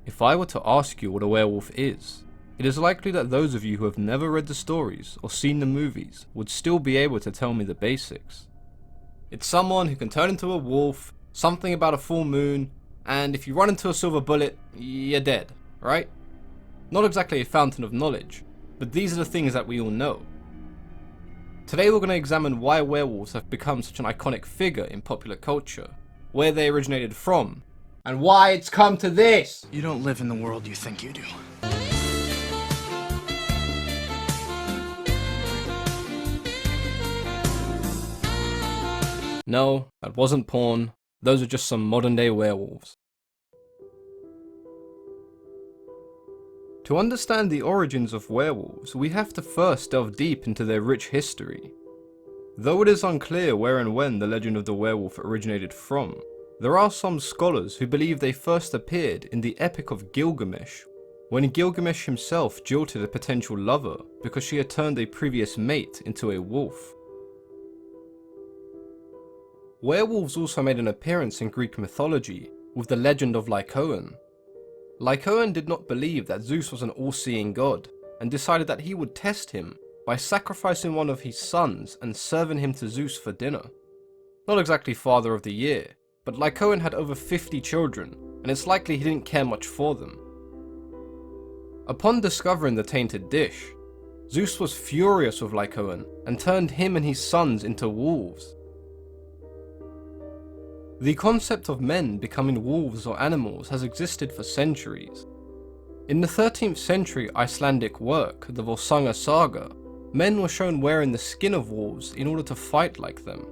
If I were to ask you what a werewolf is, it is likely that those of you who have never read the stories or seen the movies would still be able to tell me the basics. It's someone who can turn into a wolf, something about a full moon, and if you run into a silver bullet, you're dead, right? Not exactly a fountain of knowledge, but these are the things that we all know. Today we're going to examine why werewolves have become such an iconic figure in popular culture, where they originated from, and why it's come to this! You don't live in the world you think you do. No, that wasn't porn. Those are just some modern day werewolves. To understand the origins of werewolves, we have to first delve deep into their rich history. Though it is unclear where and when the legend of the werewolf originated from, there are some scholars who believe they first appeared in the Epic of Gilgamesh, when Gilgamesh himself jilted a potential lover because she had turned a previous mate into a wolf. Werewolves also made an appearance in Greek mythology with the legend of Lycaon. Lycaon did not believe that Zeus was an all-seeing god, and decided that he would test him by sacrificing one of his sons and serving him to Zeus for dinner. Not exactly father of the year, but Lycaon had over 50 children, and it's likely he didn't care much for them. Upon discovering the tainted dish, Zeus was furious with Lycaon and turned him and his sons into wolves. The concept of men becoming wolves or animals has existed for centuries. In the 13th century Icelandic work, the Volsunga Saga, men were shown wearing the skin of wolves in order to fight like them.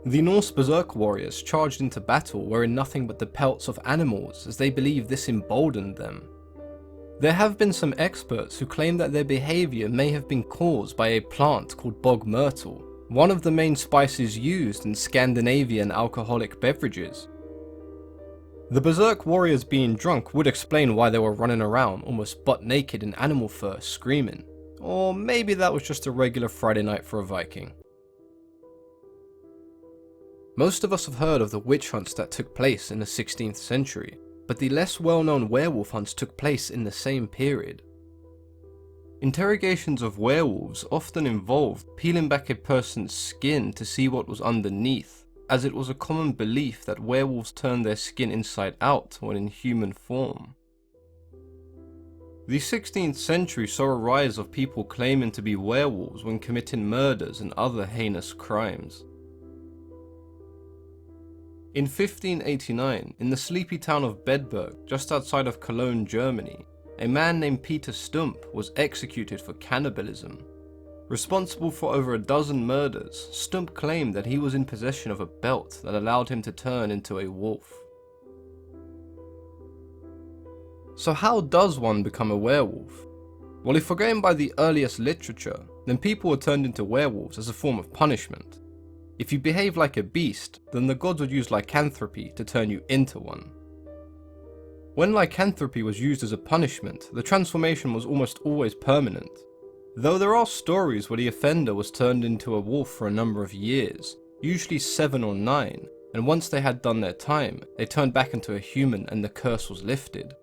The Norse berserk warriors charged into battle wearing nothing but the pelts of animals, as they believed this emboldened them. There have been some experts who claim that their behaviour may have been caused by a plant called bog myrtle, one of the main spices used in Scandinavian alcoholic beverages. The berserk warriors being drunk would explain why they were running around almost butt naked in animal fur screaming, or maybe that was just a regular Friday night for a Viking. Most of us have heard of the witch hunts that took place in the 16th century, but the less well-known werewolf hunts took place in the same period. Interrogations of werewolves often involved peeling back a person's skin to see what was underneath, as it was a common belief that werewolves turned their skin inside out when in human form. The 16th century saw a rise of people claiming to be werewolves when committing murders and other heinous crimes. In 1589, in the sleepy town of Bedburg, just outside of Cologne, Germany, a man named Peter Stump was executed for cannibalism. Responsible for over a dozen murders, Stump claimed that he was in possession of a belt that allowed him to turn into a wolf. So how does one become a werewolf? Well, if we're going by the earliest literature, then people were turned into werewolves as a form of punishment. If you behave like a beast, then the gods would use lycanthropy to turn you into one. When lycanthropy was used as a punishment, the transformation was almost always permanent. Though there are stories where the offender was turned into a wolf for a number of years, usually 7 or 9, and once they had done their time, they turned back into a human and the curse was lifted.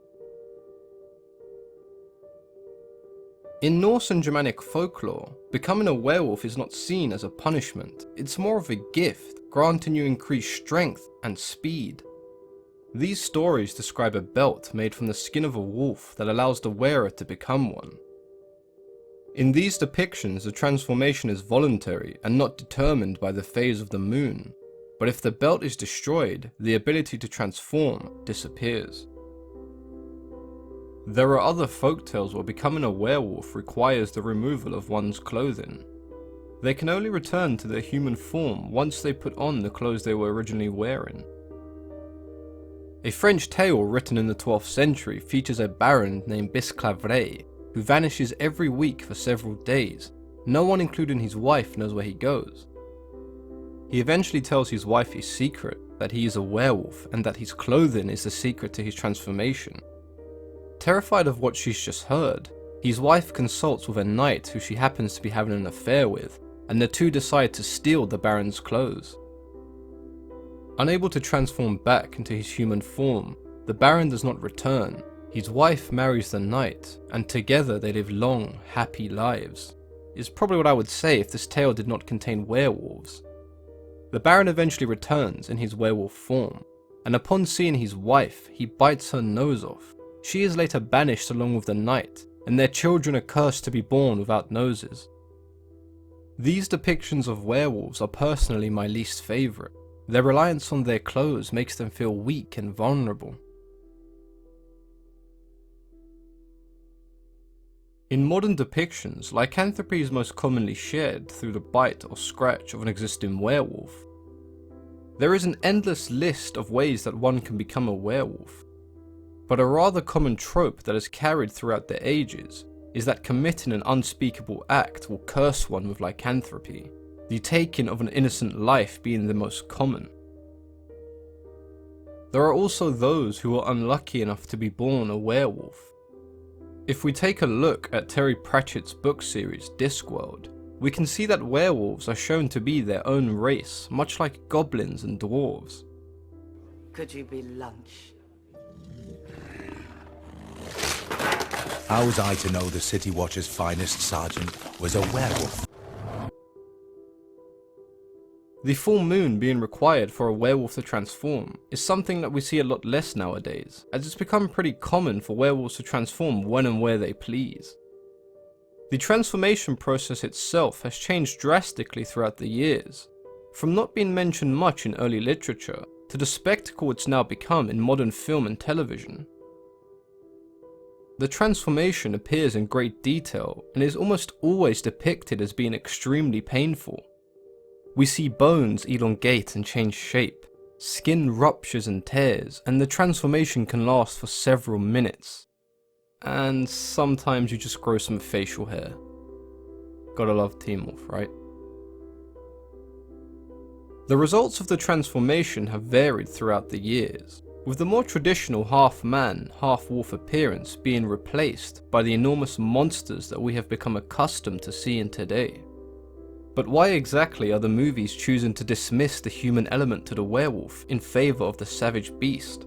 In Norse and Germanic folklore, becoming a werewolf is not seen as a punishment, it's more of a gift, granting you increased strength and speed. These stories describe a belt made from the skin of a wolf that allows the wearer to become one. In these depictions, the transformation is voluntary and not determined by the phase of the moon, but if the belt is destroyed, the ability to transform disappears. There are other folktales where becoming a werewolf requires the removal of one's clothing. They can only return to their human form once they put on the clothes they were originally wearing. A French tale written in the 12th century features a baron named Bisclavret, who vanishes every week for several days. No one, including his wife, knows where he goes. He eventually tells his wife his secret, that he is a werewolf and that his clothing is the secret to his transformation. Terrified of what she's just heard, his wife consults with a knight who she happens to be having an affair with, and the two decide to steal the baron's clothes. Unable to transform back into his human form, the Baron does not return. His wife marries the knight, and together they live long, happy lives. Is probably what I would say if this tale did not contain werewolves. The Baron eventually returns in his werewolf form, and upon seeing his wife, he bites her nose off. She is later banished along with the knight, and their children are cursed to be born without noses. These depictions of werewolves are personally my least favourite. Their reliance on their clothes makes them feel weak and vulnerable. In modern depictions, lycanthropy is most commonly shared through the bite or scratch of an existing werewolf. There is an endless list of ways that one can become a werewolf, but a rather common trope that is carried throughout the ages is that committing an unspeakable act will curse one with lycanthropy, the taking of an innocent life being the most common. There are also those who are unlucky enough to be born a werewolf. If we take a look at Terry Pratchett's book series Discworld, we can see that werewolves are shown to be their own race, much like goblins and dwarves. Could you be lunch? How was I to know the City Watch's finest sergeant was a werewolf? The full moon being required for a werewolf to transform is something that we see a lot less nowadays, as it's become pretty common for werewolves to transform when and where they please. The transformation process itself has changed drastically throughout the years, from not being mentioned much in early literature to the spectacle it's now become in modern film and television. The transformation appears in great detail and is almost always depicted as being extremely painful. We see bones elongate and change shape, skin ruptures and tears, and the transformation can last for several minutes. And sometimes you just grow some facial hair. Gotta love Teenwolf, right? The results of the transformation have varied throughout the years, with the more traditional half-man, half-wolf appearance being replaced by the enormous monsters that we have become accustomed to seeing today. But why exactly are the movies choosing to dismiss the human element to the werewolf in favour of the savage beast?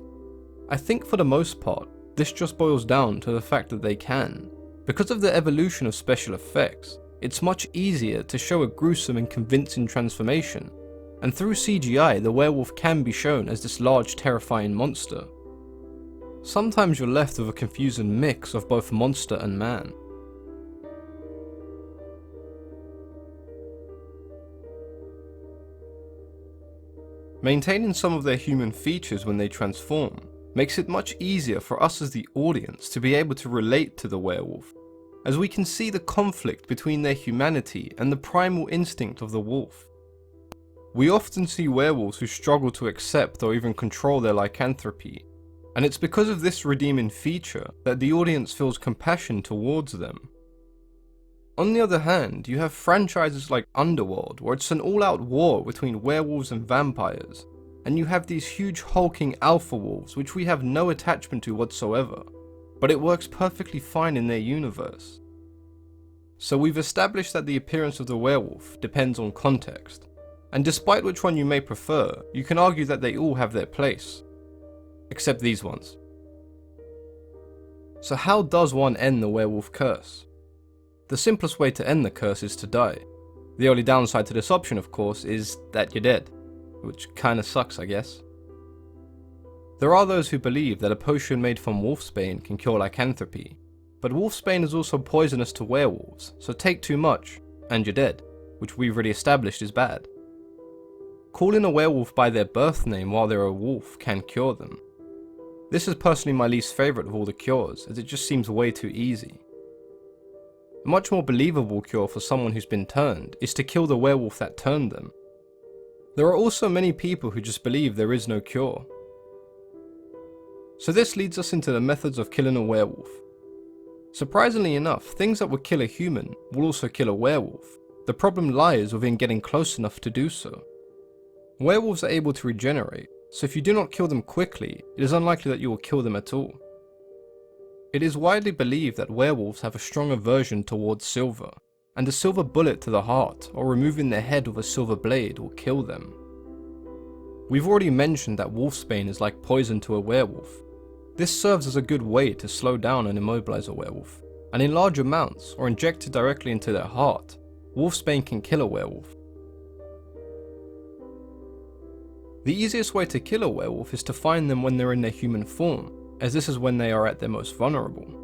I think for the most part, this just boils down to the fact that they can. Because of the evolution of special effects, it's much easier to show a gruesome and convincing transformation, and through CGI the werewolf can be shown as this large terrifying monster. Sometimes you're left with a confusing mix of both monster and man. Maintaining some of their human features when they transform makes it much easier for us as the audience to be able to relate to the werewolf, as we can see the conflict between their humanity and the primal instinct of the wolf. We often see werewolves who struggle to accept or even control their lycanthropy, and it's because of this redeeming feature that the audience feels compassion towards them. On the other hand, you have franchises like Underworld, where it's an all-out war between werewolves and vampires, and you have these huge hulking alpha wolves which we have no attachment to whatsoever, but it works perfectly fine in their universe. So we've established that the appearance of the werewolf depends on context, and despite which one you may prefer, you can argue that they all have their place. Except these ones. So how does one end the werewolf curse? The simplest way to end the curse is to die. The only downside to this option, of course, is that you're dead, which kinda sucks, I guess. There are those who believe that a potion made from Wolfsbane can cure lycanthropy, but Wolfsbane is also poisonous to werewolves, so take too much, and you're dead, which we've already established is bad. Calling a werewolf by their birth name while they're a wolf can cure them. This is personally my least favourite of all the cures, as it just seems way too easy. A much more believable cure for someone who's been turned is to kill the werewolf that turned them. There are also many people who just believe there is no cure. So this leads us into the methods of killing a werewolf. Surprisingly enough, things that would kill a human will also kill a werewolf. The problem lies within getting close enough to do so. Werewolves are able to regenerate, so if you do not kill them quickly, it is unlikely that you will kill them at all. It is widely believed that werewolves have a strong aversion towards silver, and a silver bullet to the heart or removing their head with a silver blade will kill them. We've already mentioned that Wolfsbane is like poison to a werewolf. This serves as a good way to slow down and immobilize a werewolf, and in large amounts, or injected directly into their heart, Wolfsbane can kill a werewolf. The easiest way to kill a werewolf is to find them when they're in their human form, as this is when they are at their most vulnerable.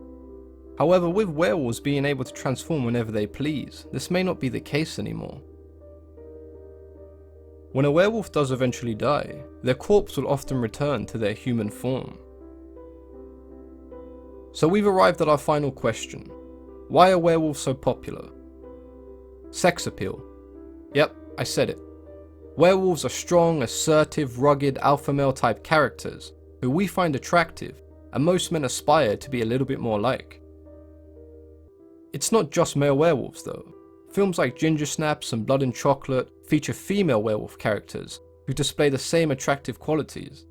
However, with werewolves being able to transform whenever they please, this may not be the case anymore. When a werewolf does eventually die, their corpse will often return to their human form. So we've arrived at our final question. Why are werewolves so popular? Sex appeal. Yep, I said it. Werewolves are strong, assertive, rugged, alpha male type characters who we find attractive, and most men aspire to be a little bit more like. It's not just male werewolves though. Films like Gingersnaps and Blood and Chocolate feature female werewolf characters who display the same attractive qualities.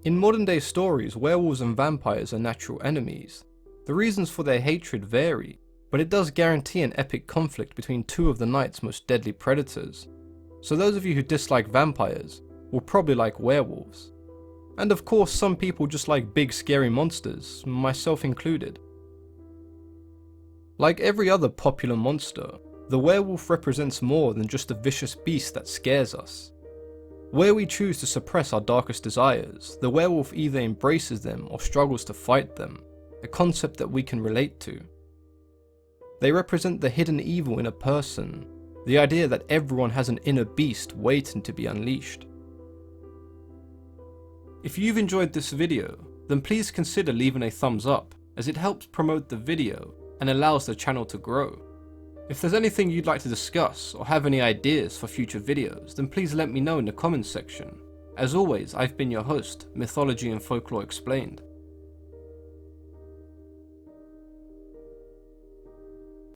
In modern day stories, werewolves and vampires are natural enemies. The reasons for their hatred vary, but it does guarantee an epic conflict between two of the night's most deadly predators. So those of you who dislike vampires will probably like werewolves. And of course some people just like big scary monsters, myself included. Like every other popular monster, the werewolf represents more than just a vicious beast that scares us. Where we choose to suppress our darkest desires, the werewolf either embraces them or struggles to fight them, a concept that we can relate to. They represent the hidden evil in a person, the idea that everyone has an inner beast waiting to be unleashed. If you've enjoyed this video, then please consider leaving a thumbs up, as it helps promote the video and allows the channel to grow. If there's anything you'd like to discuss or have any ideas for future videos, then please let me know in the comments section. As always, I've been your host, Mythology and Folklore Explained.